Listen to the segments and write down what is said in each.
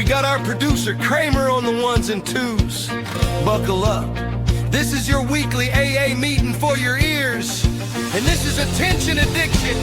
We got our producer Kramer on the ones and twos. Buckle up. This is your weekly AA meeting for your ears. And this is Attention Addiction.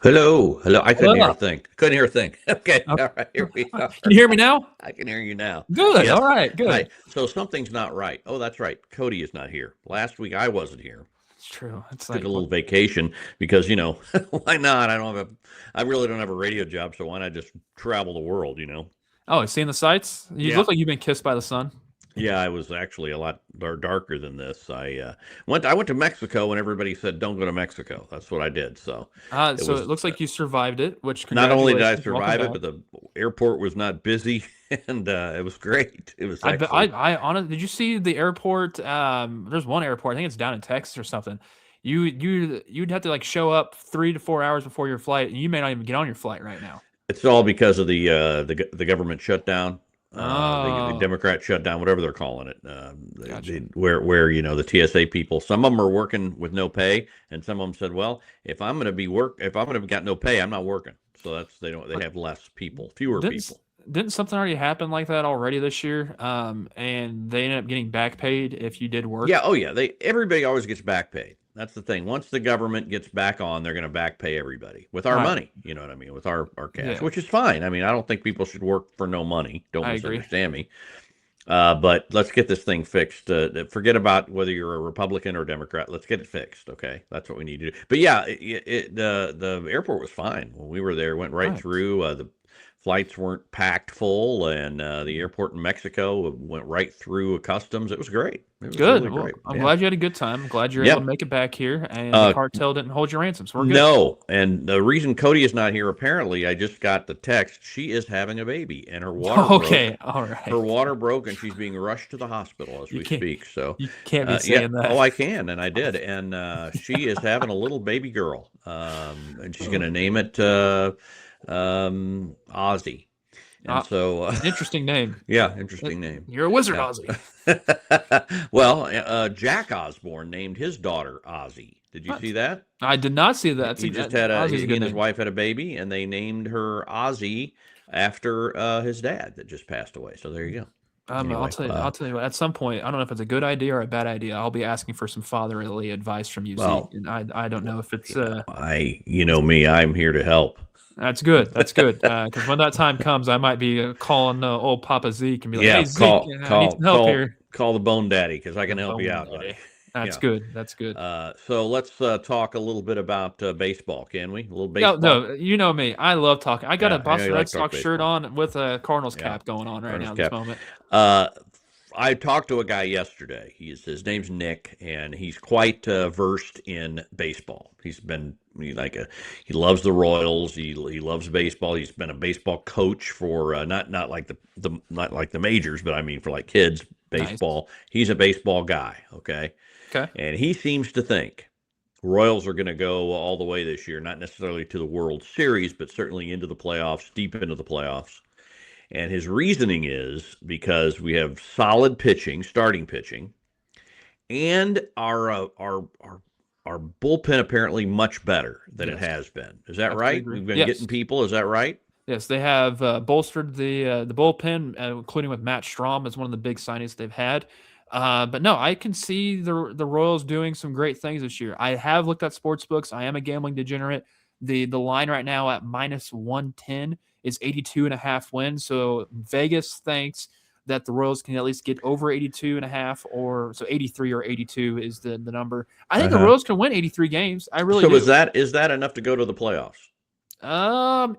Hello. I couldn't hear a thing. Okay. All right. Here we are. Can you hear me now? I can hear you now. Good. Yes. All right. Good. Right. So something's not right. Oh, that's right. Codie is not here. Last week I wasn't here. It's true. It's Took a little vacation because, why not? I really don't have a radio job, so why not just travel the world, Oh, seeing the sights? You look like you've been kissed by the sun. Yeah, I was actually a lot darker than this. I went to Mexico, and everybody said, "Don't go to Mexico." That's what I did. So, it looks like you survived it. Which not only did I survive it, but the airport was not busy, and it was great. It was. I honestly, did you see the airport? There's one airport. I think it's down in Texas or something. You'd have to show up 3 to 4 hours before your flight, and you may not even get on your flight right now. It's all because of the government shutdown. The Democrat shutdown, whatever they're calling it, Gotcha. where the TSA people, some of them are working with no pay, and some of them said, well, if I'm going to got no pay, I'm not working. So they have less people, fewer people. Didn't something already happen like that already this year? And they ended up getting back paid if you did work. Yeah. Oh yeah. Everybody always gets back paid. That's the thing. Once the government gets back on, they're going to back pay everybody with our money. You know what I mean? With our cash, which is fine. I mean, I don't think people should work for no money. Don't misunderstand me. But let's get this thing fixed. Forget about whether you're a Republican or Democrat. Let's get it fixed. Okay, that's what we need to do. But yeah, the airport was fine when we were there. Went right through. The flights weren't packed full, and the airport in Mexico went right through customs. It was great. It was good. Really great. I'm glad you had a good time. I'm glad you're able to make it back here, and the cartel didn't hold your ransom. So we're good. No, and the reason Codie is not here, apparently, I just got the text. She is having a baby, and her water broke. All right. Her water broke, and she's being rushed to the hospital as we speak. So you can't be saying that. Oh, I can, and I did. And she is having a little baby girl, and she's going to name it Ozzy. And so interesting name. Yeah, interesting name. You're a wizard, Ozzy. Well, Jack Osborne named his daughter Ozzy. Did you see that? I did not see that. He and his wife had a baby, and they named her Ozzy after his dad that just passed away. So there you go. Anyway, I'll tell you what, at some point, I don't know if it's a good idea or a bad idea. I'll be asking for some fatherly advice from you, Zeke. And I don't know if it's me, I'm here to help. That's good. Because when that time comes, I might be calling old Papa Zeke and be like, "Hey, Zeke, I need some help here." Call the Bone Daddy because I can help you out, buddy. That's good. That's good. So let's talk a little bit about baseball, can we? A little baseball. No, you know me. I love talking. I got a Boston Red Sox shirt on with a Cardinals cap going on right now at this moment. I talked to a guy yesterday. His name's Nick, and he's quite versed in baseball. He loves the Royals. He loves baseball. He's been a baseball coach for not like the majors, but I mean for like kids baseball. Nice. He's a baseball guy. Okay. And he seems to think Royals are going to go all the way this year, not necessarily to the World Series, but certainly into the playoffs, deep into the playoffs. And his reasoning is because we have solid pitching, starting pitching, and our bullpen apparently much better than it has been. Is that right? We've been getting people. Is that right? Yes, they have bolstered the bullpen, including with Matt Strahm as one of the big signings they've had. But no, I can see the Royals doing some great things this year. I have looked at sports books. I am a gambling degenerate. The line right now at -110 is 82.5 wins. So Vegas thinks that the Royals can at least get over 82.5, or so 83 or 82 is the number. I think the Royals can win 83 games. I really do. So is that enough to go to the playoffs?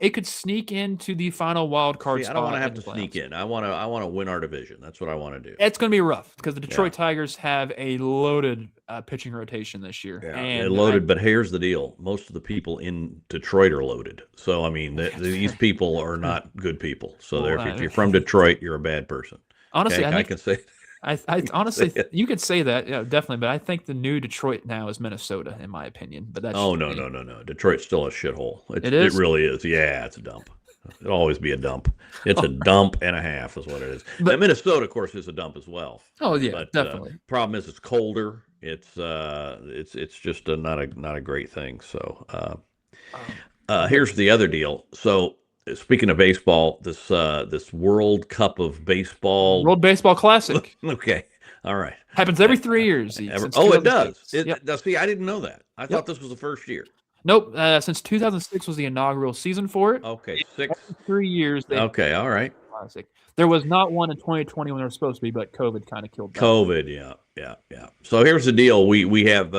It could sneak into the final wild card spot. I don't want to have to sneak in. I want to win our division. That's what I want to do. It's going to be rough because the Detroit Tigers have a loaded pitching rotation this year. Yeah, and loaded, but here's the deal. Most of the people in Detroit are loaded. So, I mean, these people are not good people. So if you're from Detroit, you're a bad person. Honestly, I can say I honestly, you could say that, definitely, but I think the new Detroit now is Minnesota, in my opinion. But that's no. Detroit's still a shithole. It is? It really is. Yeah, it's a dump. It'll always be a dump. It's a dump and a half is what it is. But- Now, Minnesota, of course, is a dump as well. Oh yeah, But definitely. problem is it's colder. It's just not a great thing. So here's the other deal. So speaking of baseball, this World Cup of Baseball. World Baseball Classic Okay. All right. happens every 3 years. Zeke, since It does. 2006. Now, see, I didn't know that. I thought this was the first year. Nope. Since 2006 was the inaugural season for it. Okay, 6. 3 years. Okay, all right. Classic. There was not one in 2020 when there was supposed to be, but COVID kind of killed that. COVID, yeah. So here's the deal: we have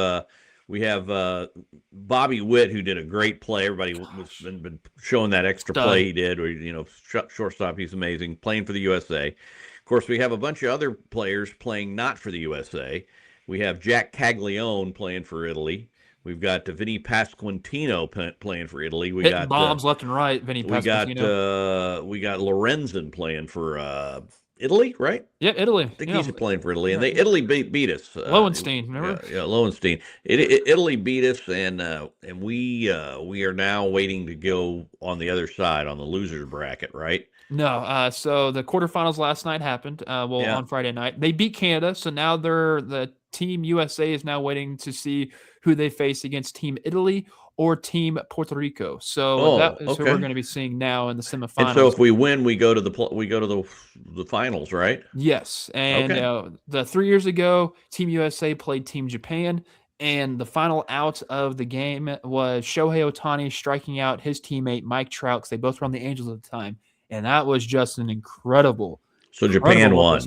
Bobby Witt, who did a great play. Everybody was been showing that extra play he did. Or, shortstop, he's amazing, playing for the USA. Of course, we have a bunch of other players playing not for the USA. We have Jack Caglione playing for Italy. We've got Vinny Pasquantino playing for Italy. We Hitting got bombs left and right. Vinny Pasquantino. We got Lorenzen playing for Italy, right? Yeah, Italy. I think he's playing for Italy, and Italy beat us. Lowenstein, remember? Yeah, Lowenstein. Italy beat us, and we are now waiting to go on the other side on the losers bracket, right? No. So the quarterfinals last night happened. On Friday night they beat Canada, so now the Team USA is now waiting to see who they face against Team Italy or Team Puerto Rico. So that is who we're going to be seeing now in the semifinals. And so if we win, we go to the finals, right? Yes. And the 3 years ago, Team USA played Team Japan, and the final out of the game was Shohei Ohtani striking out his teammate Mike Trout, because they both were on the Angels at the time, and that was just an incredible. So Japan won.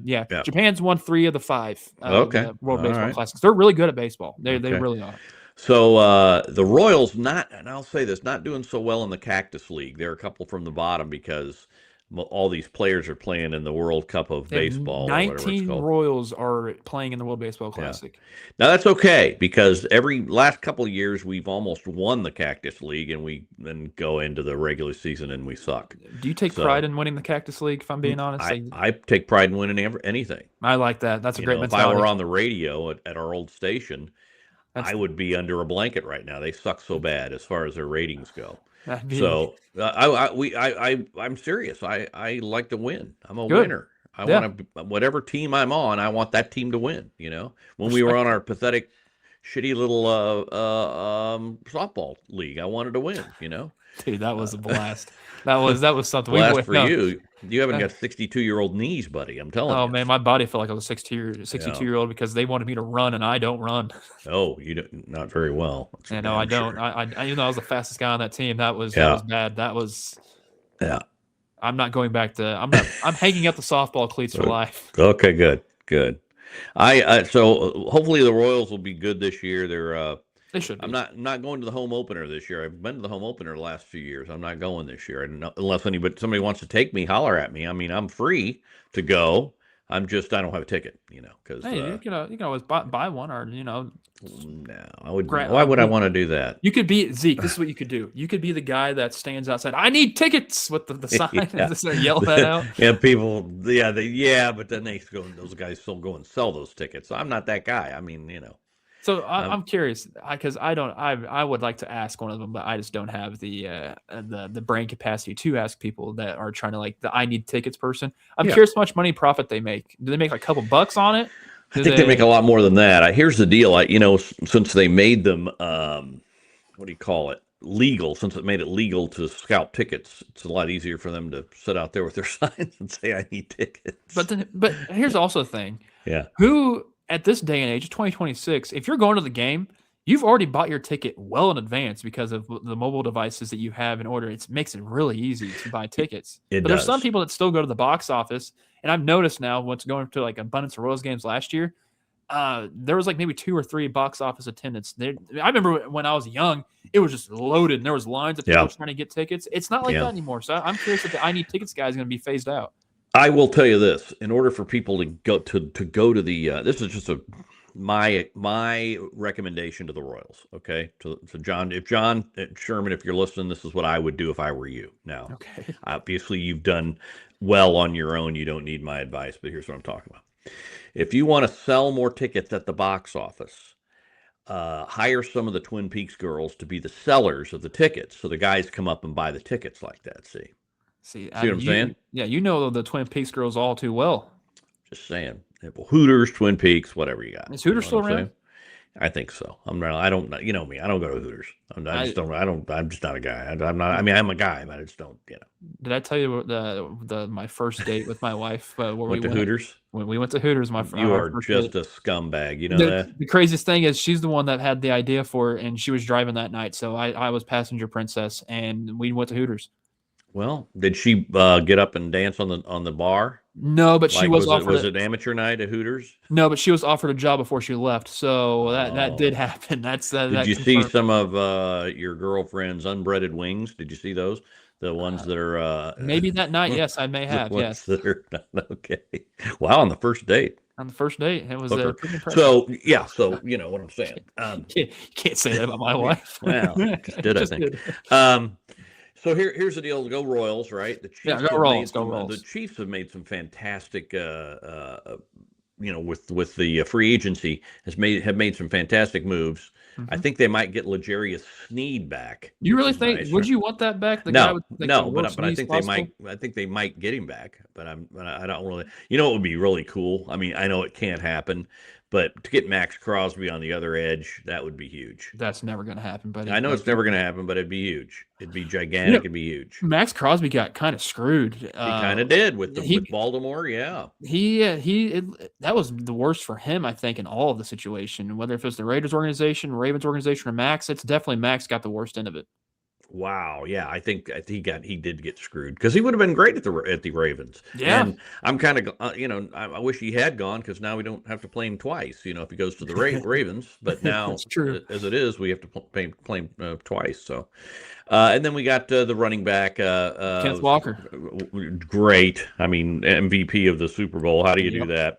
Yeah. Japan's won 3 of the 5 World Baseball Classics. They're really good at baseball. They really are. So the Royals and I'll say this, not doing so well in the Cactus League. They're a couple from the bottom because all these players are playing in the World Cup of Baseball. 19 Royals are playing in the World Baseball Classic. Yeah. Now that's okay, because every last couple of years we've almost won the Cactus League, and we then go into the regular season and we suck. Do you take pride in winning the Cactus League, if I'm being honest? I take pride in winning anything. I like that. That's a great mentality. If I were on the radio at our old station, I would be under a blanket right now. They suck so bad as far as their ratings go. So I'm serious. I like to win. I'm a winner. I want to, whatever team I'm on, I want that team to win. When we were on our pathetic, shitty little softball league, I wanted to win. Dude, that was a blast. That was something. Blast for you. You haven't got 62-year-old knees, buddy. I'm telling you. Oh man, my body felt like I was a 62-year-old because they wanted me to run and I don't run. Oh, you don't, not very well. No, I don't. I even though I was the fastest guy on that team, that was bad. That was. Yeah. I'm not going back to. I'm hanging up the softball cleats for life. Okay, good. So hopefully the Royals will be good this year. They should be. I'm not going to the home opener this year. I've been to the home opener the last few years. I'm not going this year, unless somebody wants to take me, holler at me. I mean, I'm free to go. I don't have a ticket, because you can always buy one, or No, I would. Why would I want to do that? You could be Zeke. This is what you could do. You could be the guy that stands outside. I need tickets with the sign and yell that out. People. But then those guys still go and sell those tickets. I'm not that guy. I mean, So I'm curious, because I would like to ask one of them, but I just don't have the brain capacity to ask people that are trying to the I need tickets person. I'm curious how much money profit they make. Do they make a couple bucks on it? I think they make a lot more than that. Here's the deal. Since they made them, what do you call it? Legal. Since it made it legal to scalp tickets, it's a lot easier for them to sit out there with their signs and say, "I need tickets." But here's also the thing. Yeah. Who at this day and age, 2026, if you're going to the game, you've already bought your ticket well in advance because of the mobile devices that you have in order. It makes it really easy to buy tickets. But there's some people that still go to the box office, and I've noticed now what's going to Abundance of Royals games last year, there was maybe 2 or 3 box office attendants. I remember when I was young, it was just loaded, and there was lines of people trying to get tickets. It's not like that anymore. So I'm curious if the I Need Tickets guy is going to be phased out. I will tell you this: in order for people to go to the, this is just my recommendation to the Royals. Okay, to John, John Sherman, if you're listening, this is what I would do if I were you. Now, obviously, you've done well on your own. You don't need my advice, but here's what I'm talking about. If you want to sell more tickets at the box office, hire some of the Twin Peaks girls to be the sellers of the tickets, so the guys come up and buy the tickets like that. See what I'm saying? Yeah, you know the Twin Peaks girls all too well. Just saying. Well, Hooters, Twin Peaks, whatever you got. Is Hooters You know still around? I think so. I don't, you know me. I don't go to Hooters. I just don't. I'm just not a guy. I'm not. I mean, I'm a guy, but I just don't. Did I tell you my first date with my wife? Where Went to Hooters. When we went to Hooters, You are just a scumbag. You know that. The craziest thing is she's the one that had the idea for it, and she was driving that night, so I was passenger princess, and we went to Hooters. Well, did she get up and dance on the bar? No, but she was offered. Was it amateur night at Hooters? No, but she was offered a job before she left, so that did happen. Did you see some of your girlfriend's unbreaded wings? Did you see those? The ones that are maybe that night? Yes, I may have. Yes. That are, okay. Wow, on the first date. On the first date, it was so yeah. So you know what I'm saying. You can't say that about my wife. Well, I think. So here's the deal. Go Royals, right? The Chiefs go Royals. The Chiefs have made some fantastic, with the free agency have made some fantastic moves. Mm-hmm. I think they might get L'Jarius Sneed back. You really think? Nice, would you want that back? No, but I think they might. I think they might get him back. But I don't really. You know, it would be really cool. I mean, I know it can't happen. But to get Max Crosby on the other edge, that would be huge. That's never going to happen. But I know it's never going to happen, but it'd be huge. It'd be gigantic. It'd be huge. Max Crosby got kind of screwed. He kind of did with Baltimore. Yeah. That was the worst for him, I think, in all of the situation. Whether if it's the Raiders organization, Ravens organization, or Max, it's definitely Max got the worst end of it. Wow, yeah, I think he did get screwed because he would have been great at the Ravens. Yeah, and I'm kind of I wish he had gone because now we don't have to play him twice. If he goes to the Ravens, but now as it is, we have to play him twice. So, and then we got the running back Kenneth Walker. Great, I mean MVP of the Super Bowl. How do you do that?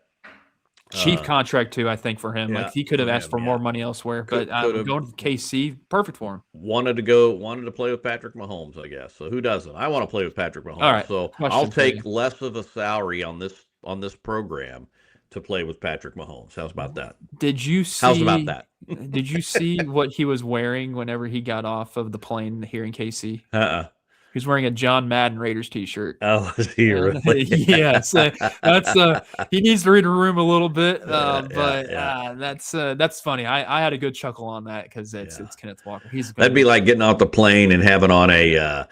Cheap contract too, I think, for him. Yeah, like he could have asked for more money elsewhere, but going to KC, perfect for him. Wanted to play with Patrick Mahomes, I guess. So who doesn't? I want to play with Patrick Mahomes. All right, so I'll take less of a salary on this program to play with Patrick Mahomes. How's about that? Did you see? How's about that? Did you see what he was wearing whenever he got off of the plane here in KC? He's wearing a John Madden Raiders t-shirt. Oh, is he really? Yeah, so that's he needs to read the room a little bit, that's funny. I had a good chuckle on that because it's Kenneth Walker. That'd be like getting off the plane and having on a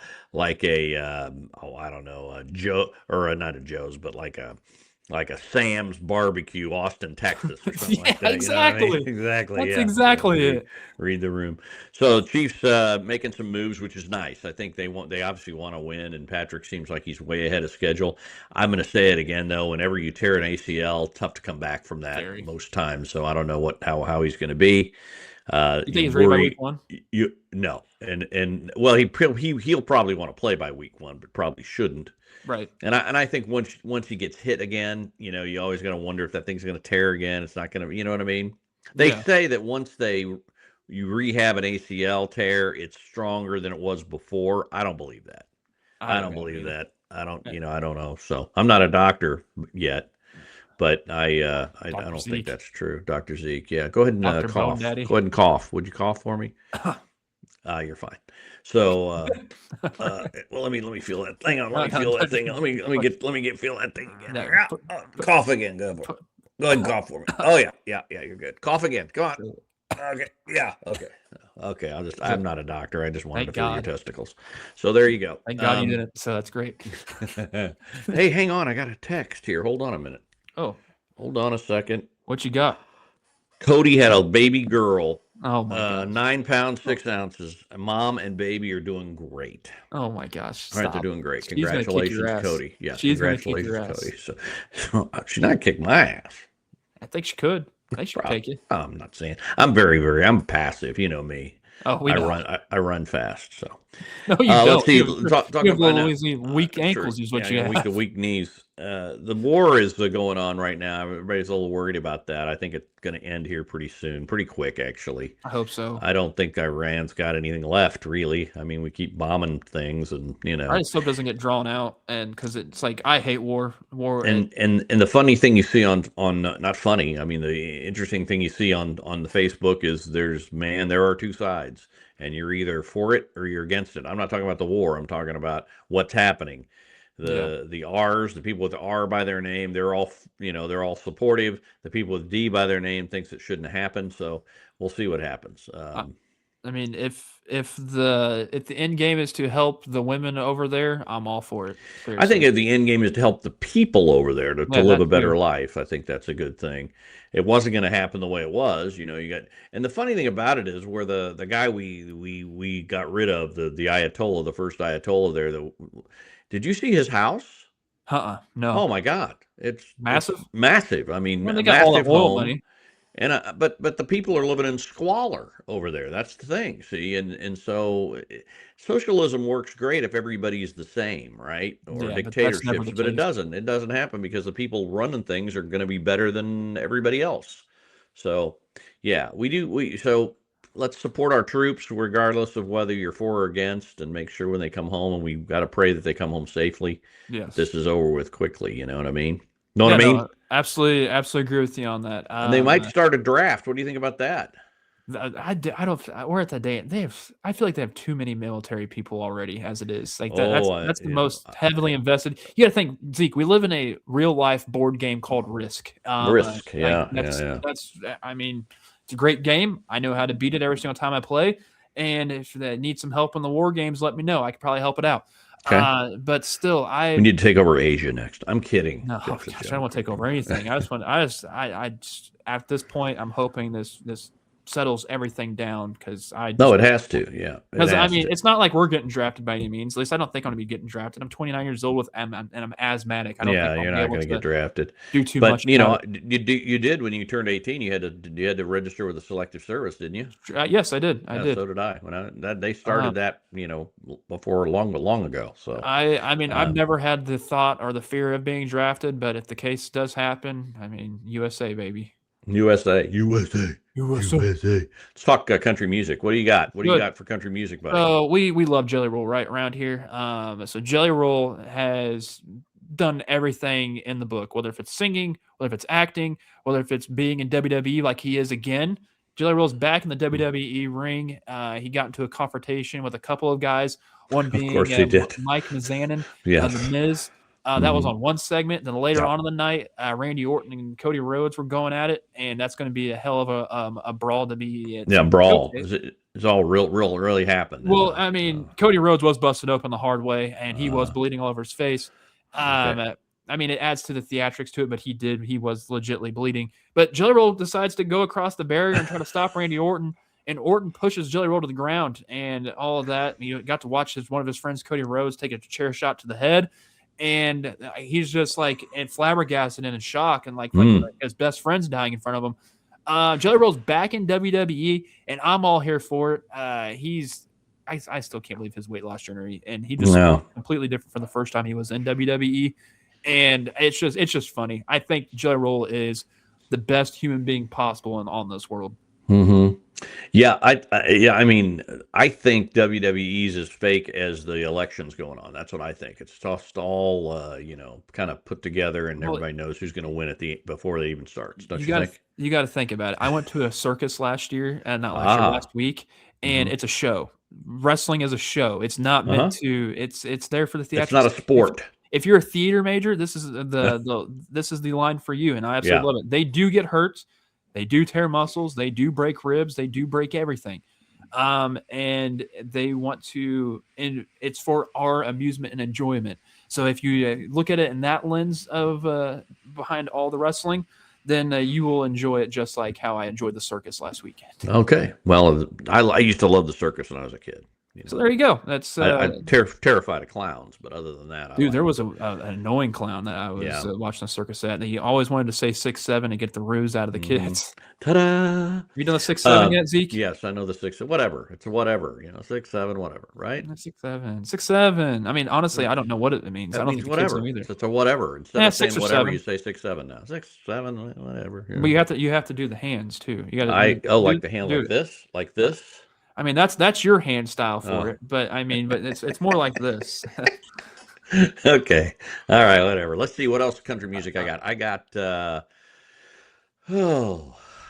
Joe or not a Joe's, but like a Sam's Barbecue, Austin, Texas, or something like that. Exactly. You know what I mean? Exactly. That's exactly it. Read the room. So Chiefs making some moves, which is nice. I think they obviously want to win, and Patrick seems like he's way ahead of schedule. I'm going to say it again though. Whenever you tear an ACL, tough to come back from that most times. So I don't know how he's going to be. You think he's ready by week one? No, and well, he'll probably want to play by week one, but probably shouldn't. Right. And I think once he gets hit again, you always going to wonder if that thing's going to tear again. It's not going to, you know what I mean? They say that once you rehab an ACL tear, it's stronger than it was before. I don't believe that. I don't believe that. I don't know. So I'm not a doctor yet, but I don't think that's true. Dr. Zeke. Yeah. Go ahead and cough. Go ahead and cough. Would you cough for me? You're fine. So, well, let me feel that thing. Let me feel that thing. Let me feel that thing again. Cough again. Go ahead and cough for me. Oh yeah. You're good. Cough again. Come on. Okay. Yeah. Okay. I'm not a doctor. I just wanted to feel your testicles. So there you go. Thank God you did it. So that's great. Hey, hang on. I got a text here. Hold on a minute. Oh, hold on a second. What you got? Codie had a baby girl. Oh my God. 9 pounds 6 ounces. Mom and baby are doing great. Oh my gosh! All right, they're doing great. Congratulations, Codie. Yes, congratulations, Codie. So she's not kick my ass. I think she could. I think she could take it. I'm not saying. I'm I'm passive. You know me. Oh, we know. I run fast. So No, you Let's don't. see. You Talk have about little now. weak Sure. ankles is what Yeah, you week to have. weak knees. The war is going on right now. Everybody's a little worried about that. I think it's going to end here pretty soon, pretty quick, actually. I hope so. I don't think Iran's got anything left, really. I mean, we keep bombing things, and I just hope it doesn't get drawn out, and because it's like I hate war. and the funny thing you see on not funny. I mean, the interesting thing you see on the Facebook is there are two sides, and you're either for it or you're against it. I'm not talking about the war. I'm talking about what's happening. Yeah. The people with the R by their name, they're all supportive. The people with D by their name thinks it shouldn't happen. So we'll see what happens. I mean, if the end game is to help the women over there, I'm all for it. I think Seriously. the end game is to help the people over there to Yeah, live that a too. better life. I think that's a good thing. It wasn't going to happen the way it was, and the funny thing about it is where the guy we got rid of, the Ayatollah, the first Ayatollah there. Did you see his house? No. Oh my God, it's Massive. massive. I mean, Well, they got all that massive oil home. money. And but the people are living in squalor over there. That's the thing. See, and so socialism works great if everybody's the same, right? Or Yeah, but that's never dictatorships, the but it case. doesn't. It doesn't happen because the people running things are going to be better than everybody else. So, yeah, we do. So let's support our troops regardless of whether you're for or against, and make sure when they come home, and we've got to pray that they come home safely. Yes. This is over with quickly. You know what I mean? Know what Yeah, I mean? no, absolutely agree with you on that. And they might start a draft. What do you think about that? I don't. We're at the day. They have. I feel like they have too many military people already, as it is. Like that. Oh, That's the most heavily invested. You got to think, Zeke. We live in a real life board game called Risk. Risk. Like Yeah, yeah. that's. I mean, it's a great game. I know how to beat it every single time I play. And if they need some help in the war games, let me know. I could probably help it out. Okay. But still, We need to take over Asia next. I'm kidding. no, Just a gosh, I joke. don't want to take over anything. I just at this point, I'm hoping this settles everything down because No, it has to. Yeah, it because I has mean, to. it's not like we're getting drafted by any means. At least I don't think I'm going to be getting drafted. I'm 29 years old and I'm asthmatic. I don't think Yeah, I'll you're be not able going to to get drafted. do too But much about you did when you turned 18. You had to register with the Selective Service, didn't you? it. Yes, I did. I Yeah, did. so did I. They Uh, started that, before long ago. So I mean, I've uh, never had the thought or the fear of being drafted, but if the case does happen, I mean, USA baby. USA. Let's talk country music. What do you got? What do you Good. got for country music, buddy? So we love Jelly Roll right around here. So Jelly Roll has done everything in the book, whether if it's singing, whether if it's acting, whether if it's being in WWE like he is again. Jelly Roll's back in the WWE ring. He got into a confrontation with a couple of guys, one Of being course he did. Mike Mizanin, Yes. The Miz. That was Mhm. on one segment. Then later Yep. on in the night, Randy Orton and Cody Rhodes were going at it, and that's going to be a hell of a brawl to be. Yeah, brawl. It's all really happened. Well, I mean, Cody Rhodes was busted open the hard way, and he was bleeding all over his face. Okay. I mean, it adds to the theatrics to it, but he was legitly bleeding. But Jelly Roll decides to go across the barrier and try to stop Randy Orton, and Orton pushes Jelly Roll to the ground, and all of that. You got to watch one of his friends, Cody Rhodes, take a chair shot to the head, and he's just like flabbergasted and in shock, and like his best friend's dying in front of him. Jelly Roll's back in WWE, and I'm all here for it. I still can't believe his weight loss journey, and he just completely different from the first time he was in WWE, and it's just funny. I think Jelly Roll is the best human being possible on this world. Mm-hmm. Yeah, I mean, I think WWE's as fake as the elections going on. That's what I think. It's just all kind of put together, and everybody knows who's going to win before it even starts. Don't you think? You got to think about it. I went to a circus last year, last week, and it's a show. Wrestling is a show. It's not meant to. It's there for the theatrics. It's not a sport. If you're a theater major, this is this is the line for you, and I absolutely love it. They do get hurt. They do tear muscles. They do break ribs. They do break everything. And they want to, and it's for our amusement and enjoyment. So if you look at it in that lens of behind all the wrestling, then you will enjoy it just like how I enjoyed the circus last weekend. Okay. Well, I used to love the circus when I was a kid. You So know, there you go. That's I'm terrified of clowns, but other than that, I dude. like There it. was an annoying clown that I was Yeah. watching a circus at, and he always wanted to say 6'7" and get the ruse out of the Mm-hmm. kids. Ta-da! You done the 6'7" yet, Zeke? Yes, I know the six. Whatever. It's a whatever. 6'7", whatever. Right? 6'7", 6'7". I mean, honestly, I don't know what it means. I That don't means think the kids know whatever. either. It's a whatever. Instead Yeah, of saying 6 or whatever, 7. you say 6'7" now. 6'7", whatever. But you have to do the hands too. You got to Like the hand like this, like this. I mean, that's your hand style for Oh. it. But I mean, but it's more like this. Okay. All right. Whatever. Let's see what else country music I got. I got.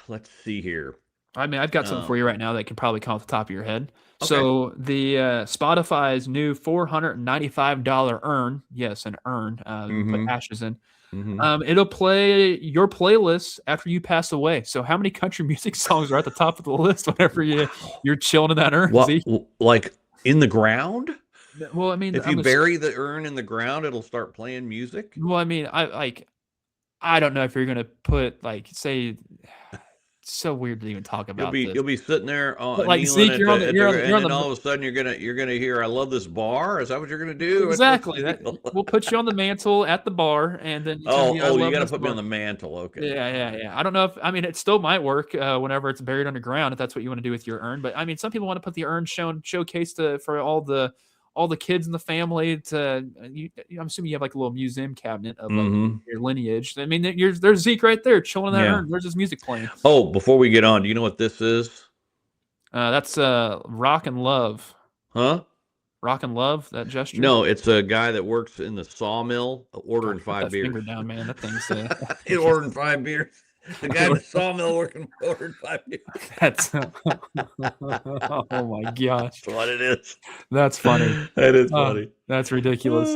Let's see here. I mean, I've got something for you right now that can probably come off the top of your head. Okay. So the Spotify's new $495 earn, yes, an earn, put ashes in. It'll play your playlist after you pass away. So how many country music songs are at the top of the list whenever you're chilling in that urn? What, like in the ground? Well, I mean, if you bury the urn in the ground, it'll start playing music. Well, I mean, I don't know if you're gonna put say. It's so weird to even talk about. You'll be sitting there, like Zeke, you're on the, all of a sudden you're gonna hear, "I love this bar." Is that what you're gonna do? Exactly. We'll put you on the mantle at the bar, and then you got to put me on the mantle. Okay. Yeah. I don't know if it still might work whenever it's buried underground if that's what you want to do with your urn. But I mean, some people want to put the urn showcase for all the kids in the family. I'm assuming you have like a little museum cabinet of your lineage. I mean, there's Zeke right there chilling in that urn. There's his music playing. Oh, before we get on, do you know what this is? That's Rock and Love. Huh? Rock and Love, that gesture? No, it's a guy that works in the sawmill ordering 5 beers. Finger down, man. That thing's he's ordering 5 beers. The guy in the sawmill ordered 5 beers. That's oh my gosh. That's what it is. That's funny. That is funny. That's ridiculous.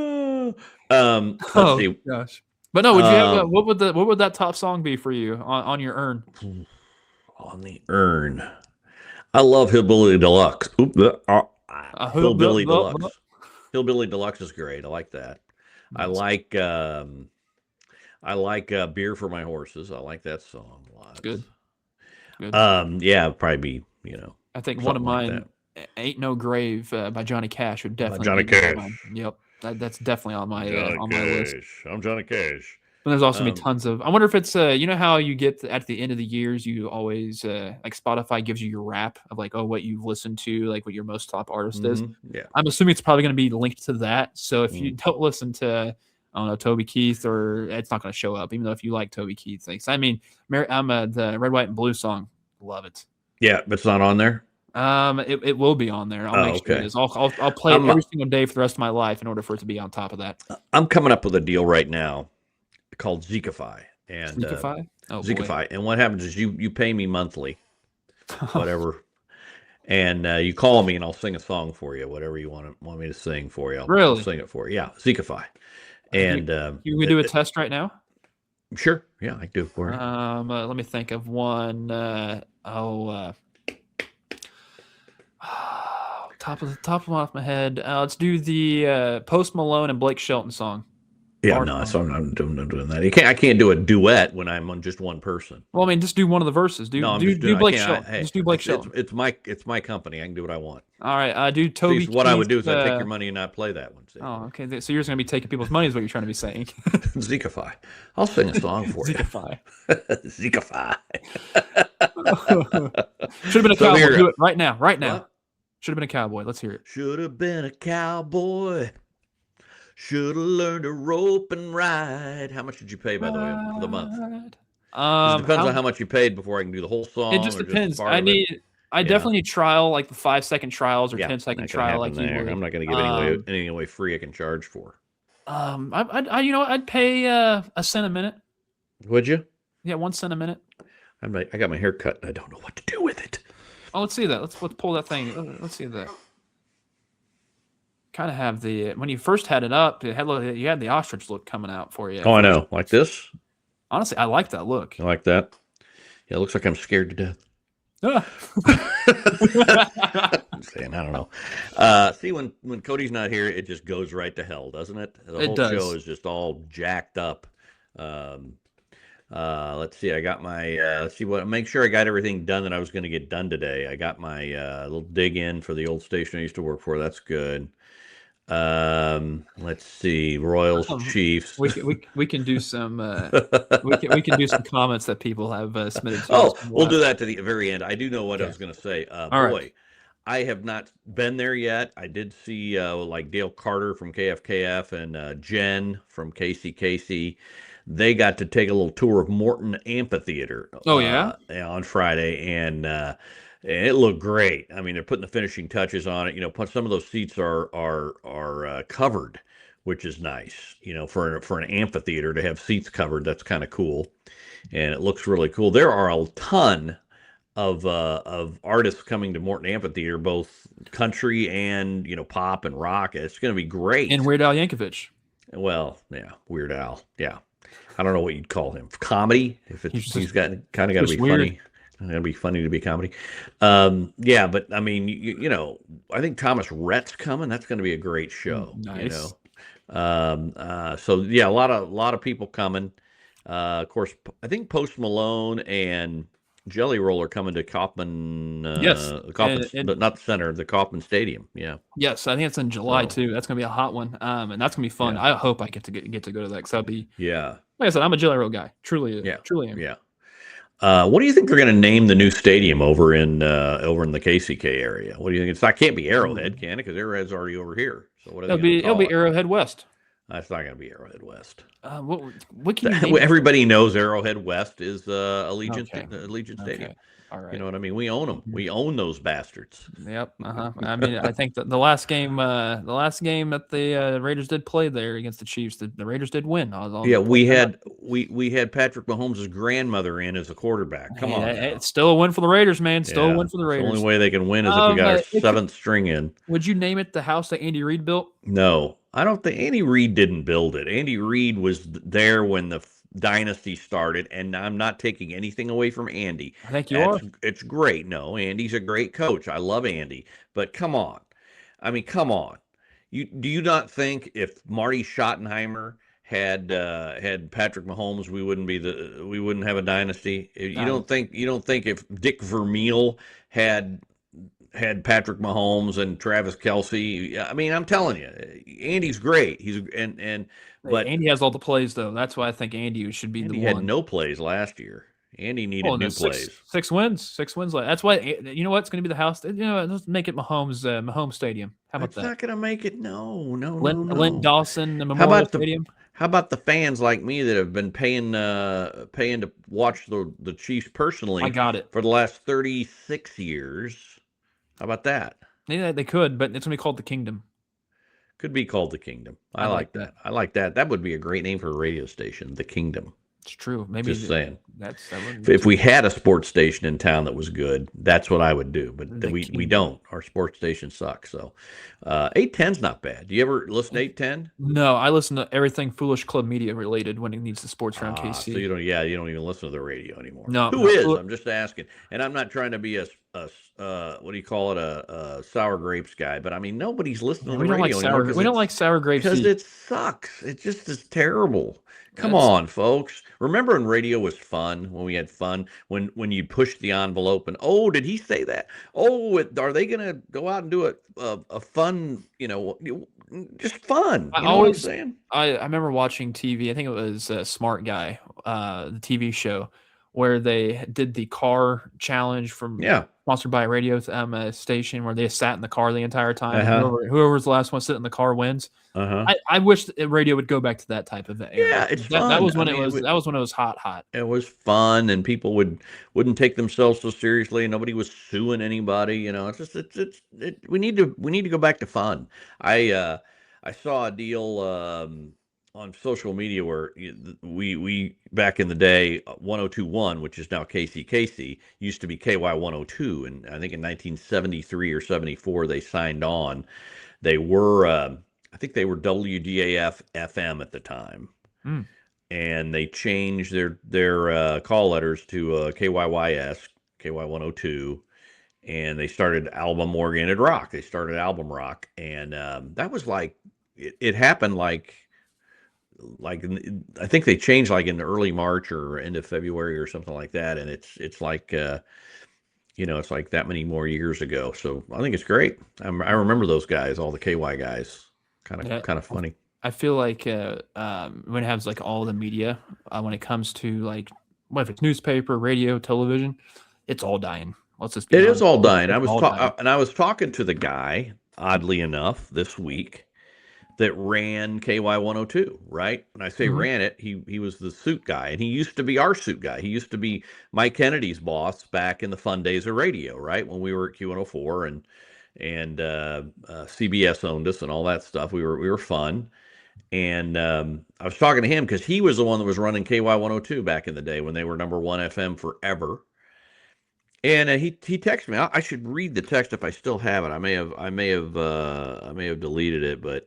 Let's see. Gosh. But no, would you have what would that top song be for you on your urn? On the urn. I love Hillbilly Deluxe. Hillbilly Deluxe. Hillbilly Deluxe is great. I like that. Nice. I like Beer for My Horses. I like that song a lot. Good. Yeah, probably be, I think one of mine, Ain't No Grave by Johnny Cash would definitely Johnny Cash. Yep. That's definitely on my list. I'm Johnny Cash. But there's also gonna be tons of. I wonder if it's you know how you get at the end of the years, you always like Spotify gives you your wrap of like what you've listened to, like what your most top artist is. Yeah, I'm assuming it's probably gonna be linked to that. So if you don't listen to, I don't know, Toby Keith, or it's not gonna show up, even though if you like Toby Keith things. I mean, I'm the Red, White, and Blue song, love it. Yeah, but it's not on there. It will be on there. I'll make sure it is. I'll play it every single day for the rest of my life in order for it to be on top of that. I'm coming up with a deal right now called Zekeify. And Zekeify? Zekeify. And what happens is you pay me monthly, whatever. And you call me and I'll sing a song for you, whatever you want me to sing for you. I'll sing it for you. Yeah, Zekeify. And can we do a test right now? Sure. Yeah, I can do it for you. Let me think of one. Top of my head. Let's do the Post Malone and Blake Shelton song. Yeah, no, so I'm not doing that. I can't do a duet when I'm on just one person. Well, I mean, just do one of the verses. Do Blake Shelton. Just do Blake Shelton. It's my company. I can do what I want. All right, do Toby. What I would do is I take your money and not play that one. See? Oh, okay. So you're just gonna be taking people's money, is what you're trying to be saying. Zekeify. I'll sing a song for you. Zekeify. Zekeify. Should have been a cowboy. Do it right now. Right now. What? Should have been a cowboy. Let's hear it. Should have been a cowboy. Should have learned to rope and ride. How much did you pay, by the way, for the month? It depends on how much you paid before I can do the whole song. It just depends. I definitely need trial, like the 5-second trials or 10-second trial. Like I'm not going to give anything away free I can charge for. I'd pay a cent a minute. Would you? Yeah, 1 cent a minute. I got my hair cut and I don't know what to do with it. Oh, let's see that. Let's pull that thing. Let's see that. Kind of have when you first had it up, you had the ostrich look coming out for you. Oh, I know. Like this? Honestly, I like that look. You like that? Yeah, it looks like I'm scared to death. I'm saying, I don't know. See, when Codie's not here, it just goes right to hell, doesn't it? The whole show is just all jacked up. Let's see. I got my let's see what. Make sure I got everything done that I was going to get done today. I got my little dig in for the old station I used to work for. That's good. Let's see. Royals, Chiefs. We can do some we can do some comments that people have submitted to us. Oh, we'll do that to the very end. I do know what I was going to say. All Boy, right. I have not been there yet. I did see like Dale Carter from KFKF and Jen from KCKC. They got to take a little tour of Morton Amphitheater Oh yeah. on Friday, and it looked great. I mean, they're putting the finishing touches on it. You know, some of those seats are covered, which is nice. You know, for an amphitheater to have seats covered, that's kind of cool, and it looks really cool. There are a ton of artists coming to Morton Amphitheater, both country and pop and rock. It's going to be great. And Weird Al Yankovic. Well, yeah, Weird Al. Yeah, I don't know what you'd call him. Comedy. If it's he's got kind of got to be weird. funny. It's got to be funny to be comedy. Yeah, but I mean, I think Thomas Rhett's coming. That's going to be a great show. Nice. So yeah, a lot of people coming. Of course, I think Post Malone and Jelly Roll are coming to Kauffman. Yes, but not the center, the Kauffman Stadium. Yeah. Yes, I think it's in July too. That's gonna be a hot one, and that's gonna be fun. Yeah. I hope I get to go to that because that'd be. Yeah. Like I said, I'm a Jelly Roll guy. Truly, Yeah. truly am. Yeah. What do you think they're going to name the new stadium over in the KCK area? What do you think? It can't be Arrowhead, can it? Because Arrowhead's already over here. So what? It'll be Arrowhead West. That's not going to be Arrowhead West. What can you name Everybody knows Arrowhead West is Allegiant Stadium. Okay. All right. You know what I mean? We own them. We own those bastards. Yep. I mean, I think that the last game that the Raiders did play there against the Chiefs, the Raiders did win. Yeah, we had Patrick Mahomes' grandmother in as a quarterback. Come on, it's still a win for the Raiders, man. Still a win for the Raiders. The only way they can win is if we got our seventh string in. Would you name it the house that Andy Reid built? No, I don't think Andy Reid didn't build it. Andy Reid was there when the dynasty started, and I'm not taking anything away from Andy. I think you are. It's great. No, Andy's a great coach. I love Andy, but come on. I mean, come on. Do you not think if Marty Schottenheimer had Patrick Mahomes, we wouldn't have a dynasty? You don't think if Dick Vermeil had Patrick Mahomes and Travis Kelce? I mean, I'm telling you, Andy's great. But Andy has all the plays though. That's why I think Andy should be the one. He had no plays last year. Andy needed new plays. Six wins. That's why. You know what? It's going to be the house. Let's make it Mahomes Stadium. How about that? It's not going to make it. No. Lynn Dawson, the Memorial Stadium. How about the fans like me that have been paying to watch the Chiefs personally? I got it for the last 36 years. How about that? Yeah, they could, but it's going to be called the Kingdom. Could be called the Kingdom. I like that. I like that. That would be a great name for a radio station, the Kingdom. It's true. Maybe just saying. If we had a sports station in town that was good, that's what I would do. But we don't. Our sports station sucks. So 810's not bad. Do you ever listen to 810? No, I listen to everything Foolish Club Media related when it needs the sports around KC. So you don't even listen to the radio anymore. No. Who is? I'm just asking. And I'm not trying to be a what do you call it, a sour grapes guy, but I mean nobody's listening to the radio anymore. We don't like sour grapes because it sucks. It just is terrible. Come on, folks. Remember when radio was fun, when we had fun, when you pushed the envelope and, oh, did he say that? Oh, are they going to go out and do a fun, just fun? You know what I'm saying? I remember watching TV. I think it was Smart Guy, the TV show, where they did the car challenge from sponsored by a radio station where they sat in the car the entire time. Whoever's the last one sitting in the car wins. I wish radio would go back to that type of era. Yeah, it's fun. That was when it was. That was when it was hot. It was fun, and people wouldn't take themselves so seriously, and nobody was suing anybody. It's just we need to go back to fun. I saw a deal on social media where we back in the day 102.1, which is now KCKC, used to be KY 102, and I think in 1973 or 74 they signed on. They were I think they were WDAF FM at the time, and they changed their call letters to KYYS, KY 102, and they started album-oriented rock. They started album rock, and that was like it happened like I think they changed like in early March or end of February or something like that, and it's like it's like that many more years ago. So I think it's great. I remember those guys, all the KY guys. Yeah, Kind of funny. I feel like when it has like all the media, when it comes to like what if it's newspaper, radio, television, it's all dying. Let's just be It is honest. all dying. It's all dying. I was talking to the guy, oddly enough, this week that ran KY 102, right? When I say Mhm. ran it, he was the suit guy, and he used to be our suit guy. He used to be Mike Kennedy's boss back in the fun days of radio, right? When we were at Q104 and CBS owned us and all that stuff. We were fun. And I was talking to him because he was the one that was running KY 102 back in the day when they were number one FM forever. And he texted me. I should read the text if I still have it. I may have deleted it, but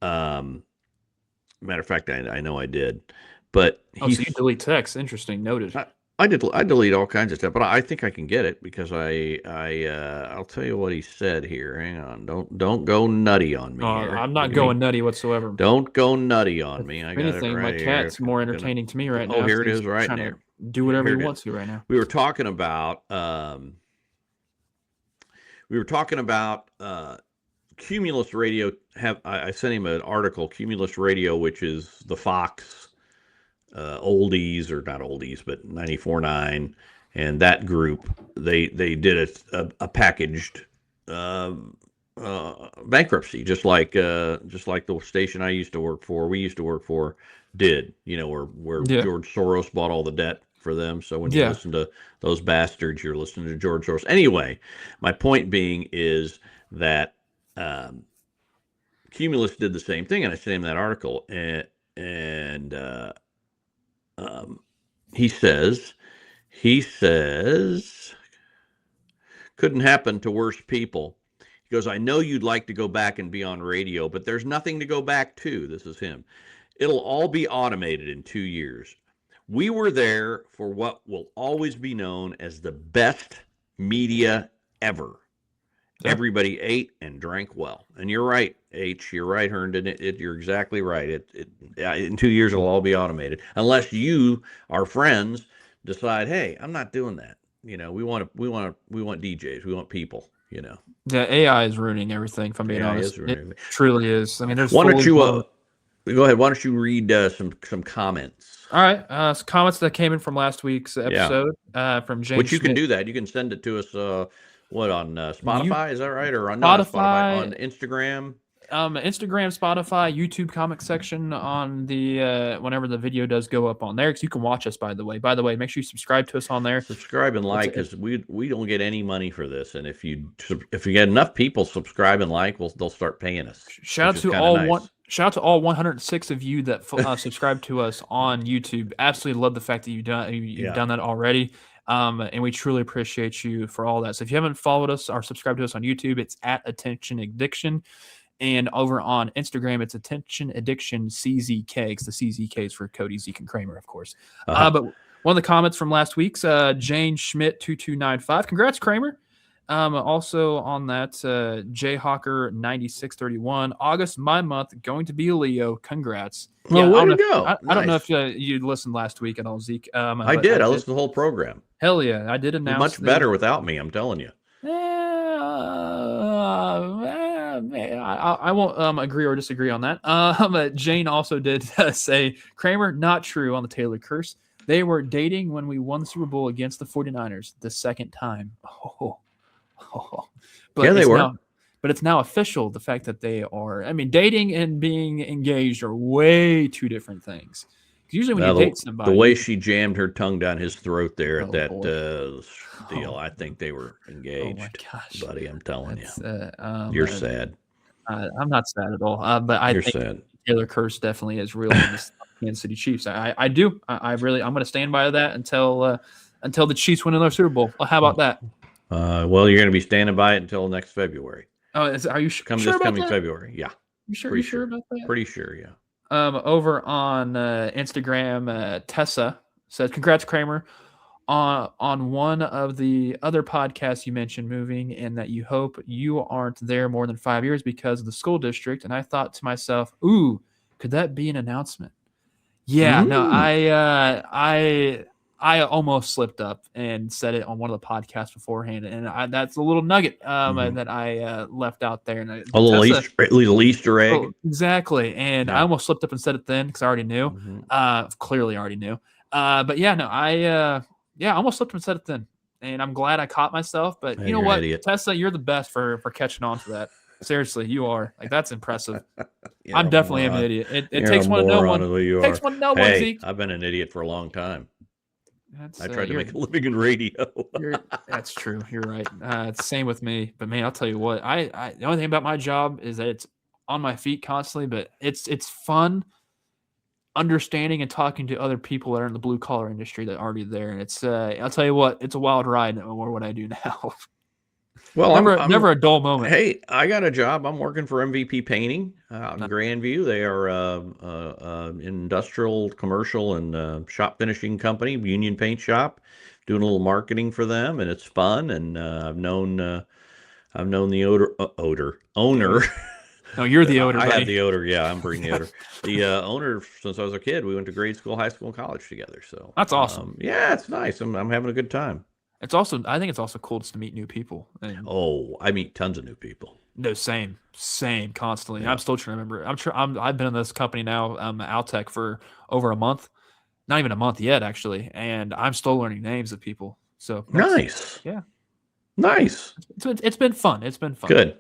matter of fact, I know I did. But So you delete text. Interesting. Noted. I delete all kinds of stuff, but I think I can get it because I'll tell you what he said here. Hang on, don't go nutty on me. Here. I'm not going nutty whatsoever. Don't go nutty on me. I got anything, it right my here. cat's more entertaining to me right now. Oh, here it He's is, right trying there. to do whatever Here he it wants to right now. We were talking about Cumulus Radio. I sent him an article, Cumulus Radio, which is the Fox oldies, or not oldies, but 94.9, and that group. They did a packaged bankruptcy, just like the station I used to work for. We used to work for did. Where George Soros bought all the debt for them. So when you listen to those bastards, you're listening to George Soros. Anyway, my point being is that Cumulus did the same thing, and I sent him that article, and he says couldn't happen to worse people. He goes, I know you'd like to go back and be on radio, but there's nothing to go back to. This is him. It'll all be automated in 2 years. We were there for what will always be known as the best media ever. Yep. Everybody ate and drank well. And you're right, H. You're right, Herndon. You're exactly right. In 2 years, it'll all be automated. Unless you, our friends, decide, hey, I'm not doing that. We want DJs. We want people. Yeah, AI is ruining everything. If I'm being honest, it truly is. I mean, there's. Why don't you go ahead? Why don't you read some comments? All right, some comments that came in from last week's episode from James. Which you can do that. You can send it to us. What on Spotify? Is that right? Or on Spotify, on Instagram? Instagram, Spotify, YouTube comment section on the whenever the video does go up on there, because you can watch us. By the way, make sure you subscribe to us on there. Subscribe and like, because we don't get any money for this, and if you get enough people subscribe and like, they'll start paying us. Shout out to all 106 of you that subscribe to us on YouTube. Absolutely love the fact that you've done that already. And we truly appreciate you for all that. So if you haven't followed us or subscribed to us on YouTube, it's at Attention Addiction. And over on Instagram, it's Attention Addiction CZK. It's the CZK is for Codie, Zeke, and Kramer, of course. But one of the comments from last week's Jane Schmidt 2295. Congrats, Kramer. Also on that, Jayhawker 9631. August, my month, going to be a Leo. Congrats. Well, way to go. I don't know if you listened last week at all, Zeke. I did. I listened to the whole program. Hell yeah. I did announce. Much better without me, I'm telling you. I won't agree or disagree on that. Jane also did say, Kramer, not true on the Taylor curse. They were dating when we won the Super Bowl against the 49ers the second time. But yeah, they were. But it's now official, the fact that they are, dating and being engaged are way two different things. Usually when you date somebody. The way she jammed her tongue down his throat there at that deal, I think they were engaged. Oh, my gosh. Buddy, I'm telling you. You're sad. I'm not sad at all. But I think sad. Taylor curse definitely is real in the Kansas City Chiefs. I do. I'm going to stand by that until the Chiefs win another Super Bowl. How about that? Well, you're going to be standing by it until next February. Oh, are you sure? This coming February, yeah. You sure about that? Pretty sure, yeah. Over on Instagram, Tessa says, "Congrats, Kramer, on one of the other podcasts you mentioned moving, and that you hope you aren't there more than 5 years because of the school district." And I thought to myself, "Ooh, Could that be an announcement? Yeah, no, I almost slipped up and said it on one of the podcasts beforehand, and that's a little nugget that I left out there. And A little Easter egg. Exactly, and I almost slipped up and said it then because I already knew. Clearly, already knew. But yeah, no, I almost slipped up and said it then, and I'm glad I caught myself. But you know what, Tessa, you're the best for catching on to that. Seriously, you are. Like, that's impressive. I'm definitely an idiot. It takes one to know one. It takes one to know one, Zeke. I've been an idiot for a long time. I tried to make a living in radio. That's true. You're right. It's the same with me. But man, I'll tell you what. I the only thing about my job is that it's on my feet constantly. But it's fun understanding and talking to other people that are in the blue collar industry that are already there. And it's I'll tell you what. It's a wild ride or what I do now. Well, never a dull moment. Hey, I got a job. I'm working for MVP Painting out in Grandview. They are industrial, commercial, and shop finishing company, union paint shop. Doing a little marketing for them, and it's fun. And I've known the owner. No, you're the owner. I have the odor. Yeah, I'm bringing the odor. The owner since I was a kid. We went to grade school, high school, and college together. So that's awesome. Yeah, it's nice. I'm having a good time. I think it's also cool just to meet new people. And I meet tons of new people. No, same, constantly. Yeah. I'm still trying to remember. I've been in this company now, Altec, for over a month. Not even a month yet, actually, and I'm still learning names of people. So nice. Yeah, nice. It's been fun. It's been fun. Good.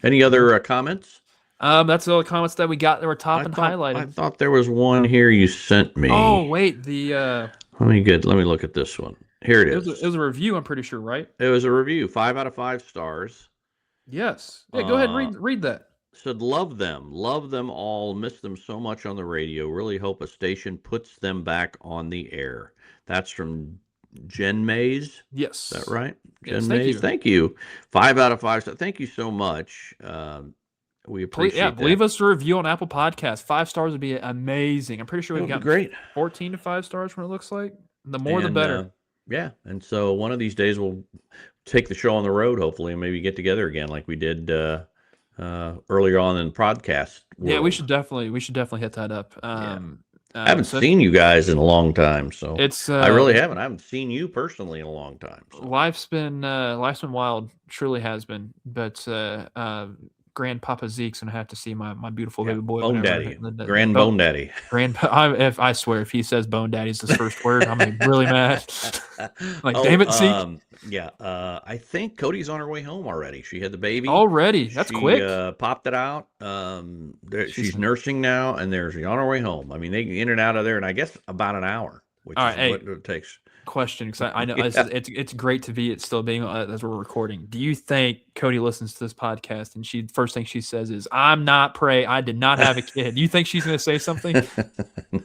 Any other comments? That's all the comments that we got that were highlighted. I thought there was one here you sent me. Oh wait, Let me look at this one. Here it is. It was a review, I'm pretty sure, right? It was a review. 5 out of 5 stars. Yes. Yeah, go ahead and read that. Said, love them all. Miss them so much on the radio. Really hope a station puts them back on the air. That's from Jen Mays. Yes. Is that right? Yes, Jen Mays. Thank you. 5 out of 5. Thank you so much. We appreciate that. Leave us a review on Apple Podcasts. 5 stars would be amazing. I'm pretty sure we've got great 14 to 5 stars from what it looks like. The more, the better. Yeah, and so one of these days we'll take the show on the road, hopefully, and maybe get together again like we did earlier on in the podcast world. Yeah, we should definitely hit that up. I haven't seen you guys in a long time, so I really haven't. I haven't seen you personally in a long time. So. Life's been wild, truly has been. But Grandpapa Zeke's gonna have to see my beautiful baby boy. Bone Daddy. Bone Daddy. I swear, if he says Bone Daddy's his first word, I'm gonna be really mad. Damn it, Zeke. I think Codie's on her way home already. She had the baby. Already? That's quick. Popped it out. She's nursing now, and she's on her way home. I mean, they get in and out of there in, I guess, about an hour, which is what it takes. Question, because I know it's great to be still being as we're recording. Do you think Codie listens to this podcast and first thing she says is, "I'm not prey. I did not have a kid." Do you think she's going to say something?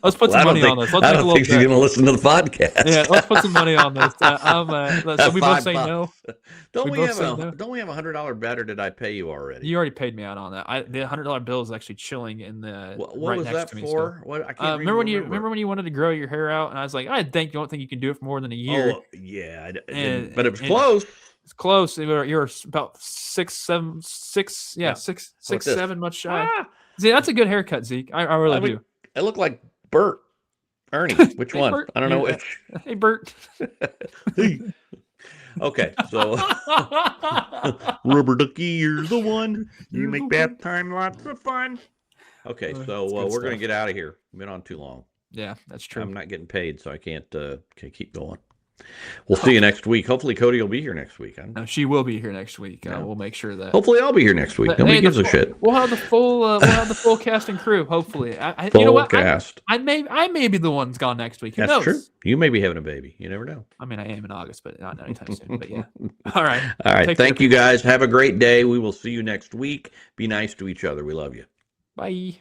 Let's put some money on this. I don't think she's going to listen to the podcast. Yeah, let's put some money on this. So we both say no. Don't we have a $100 bet, or did I pay you already? You already paid me out on that. The $100 bill is actually chilling in the. What was that for? What I can't remember when you wanted to grow your hair out, and I was like, don't think you can do it for more than a year. Oh, yeah, but it was close. It's close. You're about 6, 7, 6. Yeah, 6, 7 much shy. See, that's a good haircut, Zeke. I really do. I look like Bert. Ernie. Which one? Bert, I don't know which. Hey, Bert. Okay, so Rubber Ducky, you're the one. You make bath time lots of fun. Okay, so we're going to get out of here. We've been on too long. Yeah, that's true. I'm not getting paid, so I can't keep going. We'll see you next week. Hopefully, Codie will be here next week. She will be here next week. We'll make sure that. Hopefully, I'll be here next week. Nobody gives a shit. We'll have the full cast and crew. Hopefully, full you know what? Cast. I may be the one's gone next week. Who That's knows? True. You may be having a baby. You never know. I mean, I am in August, but not anytime soon. But yeah. All right. All right. Thank you, guys. Have a great day. We will see you next week. Be nice to each other. We love you. Bye.